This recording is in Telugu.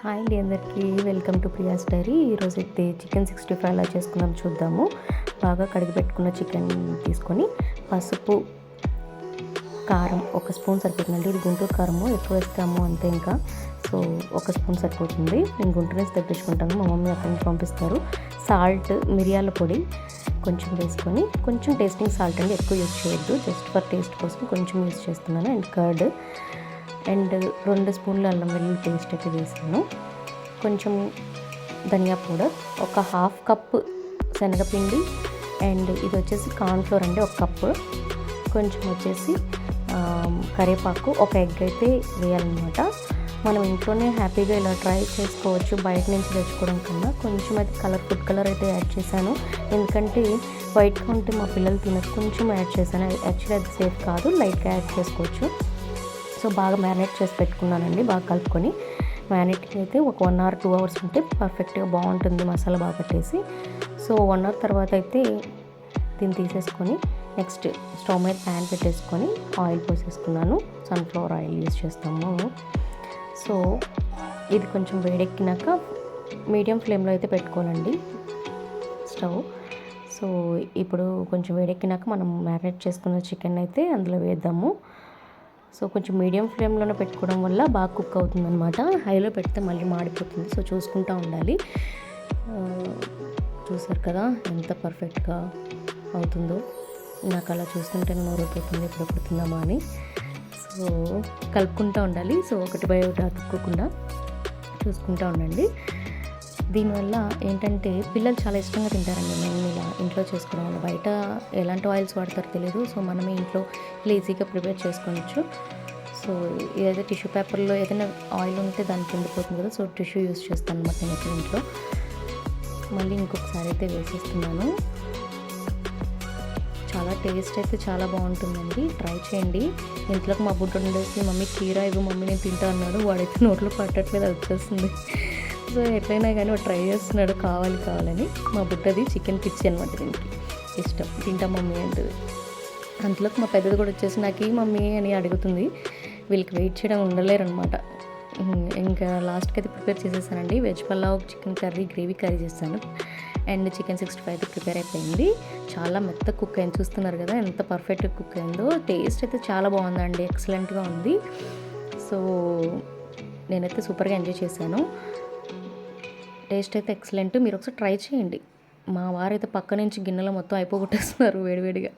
హాయ్ అండి అందరికీ వెల్కమ్ టు ప్రియాస్ డైరీ. ఈరోజైతే చికెన్ 65 ఎలా చేసుకుందాం చూద్దాము. బాగా కడిగి పెట్టుకున్న చికెన్ తీసుకొని పసుపు కారం 1 స్పూన్ సరిపోతుందండి. ఇది గుంటూరు కారము, ఎక్కువ వేస్తాము అంతే. ఇంకా సో 1 స్పూన్ సరిపోతుంది. నేను గుంటూరు నుంచి తెప్పించుకుంటాను, మా మమ్మీ అక్కడి నుంచి పంపిస్తారు. సాల్ట్, మిరియాల పొడి కొంచెం వేసుకొని, కొంచెం టేస్టింగ్ సాల్ట్ అండి, ఎక్కువ యూజ్ చేయొద్దు, జస్ట్ ఫర్ టేస్ట్ కోసం కొంచెం యూజ్ చేస్తున్నాను. అండ్ కర్డ్ అండ్ 2 స్పూన్ల అల్లం వెల్లుల్లి పేస్ట్ అయితే వేసాను. కొంచెం ధనియా పౌడర్, ఒక 1/2 కప్పు శనగపిండి, అండ్ ఇది వచ్చేసి కార్న్ఫ్లోర్ అండి 1 కప్పు. కొంచెం వచ్చేసి కరివేపాకు, ఒక ఎగ్ అయితే వేయాలన్నమాట. మనం ఇంట్లోనే హ్యాపీగా ఇలా ట్రై చేసుకోవచ్చు, బయట నుంచి తెచ్చుకోవడం కన్నా. కొంచెం అయితే ఫుడ్ కలర్ అయితే యాడ్ చేశాను, ఎందుకంటే వైట్గా ఉంటే మా పిల్లలు తినరు. కొంచెం యాడ్ చేశాను, యాక్చువల్లీ అది సేఫ్ కాదు, లైట్గా యాడ్ చేసుకోవచ్చు. సో బాగా మ్యారినేట్ చేసి పెట్టుకున్నానండి, బాగా కలుపుకొని. మ్యారినేటింగ్ అయితే ఒక 1 or 2 hours ఉంటే పర్ఫెక్ట్గా బాగుంటుంది, మసాలా బాగా పట్టేసి. సో 1 hour తర్వాత అయితే దీన్ని తీసేసుకొని నెక్స్ట్ స్టవ్ మీద ప్యాన్ పెట్టేసుకొని ఆయిల్ పోసేసుకున్నాను. సన్ఫ్లవర్ ఆయిల్ యూజ్ చేస్తాము. సో ఇది కొంచెం వేడెక్కినాక మీడియం ఫ్లేమ్లో అయితే పెట్టుకోవాలండి స్టవ్. సో ఇప్పుడు కొంచెం వేడెక్కినాక మనం మ్యారినేట్ చేసుకున్న చికెన్ అయితే అందులో వేద్దాము. సో కొంచెం మీడియం ఫ్లేమ్లోనే పెట్టుకోవడం వల్ల బాగా కుక్ అవుతుందన్నమాట. హైలో పెడితే మళ్ళీ మాడిపోతుంది, సో చూసుకుంటూ ఉండాలి. చూసారు కదా ఎంత పర్ఫెక్ట్గా అవుతుందో. నాకు అలా చూస్తుంటే నోరైపోతుంది, ఎప్పుడు తిందామా అని. సో కలుపుకుంటూ ఉండాలి. సో ఒకటి బై ఒకటి అతుక్కోకుండా చూసుకుంటూ ఉండండి. దీనివల్ల ఏంటంటే పిల్లలు చాలా ఇష్టంగా తింటారండి. మేము ఇలా ఇంట్లో చేసుకోవడం వల్ల, బయట ఎలాంటి ఆయిల్స్ వాడతారో తెలియదు. సో మనమే ఇంట్లో ఈజీగా ప్రిపేర్ చేసుకోవచ్చు. సో ఇదైతే టిష్యూ పేపర్లో ఏదైనా ఆయిల్ ఉంటే దానికి ఎండిపోతుంది కదా, సో టిష్యూ యూస్ చేస్తాను అన్నమాట నేను ఇంట్లో. మళ్ళీ ఇంకొకసారి అయితే వేసేస్తున్నాను. చాలా టేస్ట్ అయితే చాలా బాగుంటుందండి, ట్రై చేయండి. ఇంట్లోకి మా బుడ్డ ఉండేసి మమ్మీ కీరా ఇవ్వు మమ్మీ నేను తింటా అన్నాడు. వాడైతే నోట్లో పట్టట్లేదు, అది వచ్చేస్తుంది. సో ఎట్లయినా కానీ వాడు ట్రై చేస్తున్నాడు కావాలని. మా బుడ్డది చికెన్ పిచ్చి అనమాట, దీనికి ఇష్టం, తింటా మమ్మీ అంటుంది. అంతలోకి మా పెద్దది కూడా వచ్చేసి నాకు ఈ మమ్మీ అని అడుగుతుంది. వీళ్ళకి వెయిట్ చేయడం ఉండలేరు అనమాట. ఇంకా లాస్ట్కి అయితే ప్రిపేర్ చేసేసానండి. Veg pulao, chicken curry, gravy curry చేస్తాను. అండ్ చికెన్ 65 అయితే ప్రిపేర్ అయిపోయింది. చాలా మెత్త కుక్ అయింది, చూస్తున్నారు కదా ఎంత పర్ఫెక్ట్గా కుక్ అయిందో. టేస్ట్ అయితే చాలా బాగుందండి, ఎక్సలెంట్గా ఉంది. సో నేనైతే సూపర్గా ఎంజాయ్ చేశాను. టేస్ట్ అయితే ఎక్సలెంట్, మీరు ఒకసారి ట్రై చేయండి. మా వారైతే పక్క నుంచి గిన్నెలో మొత్తం అయిపోగొట్టేస్తున్నారు వేడివేడిగా.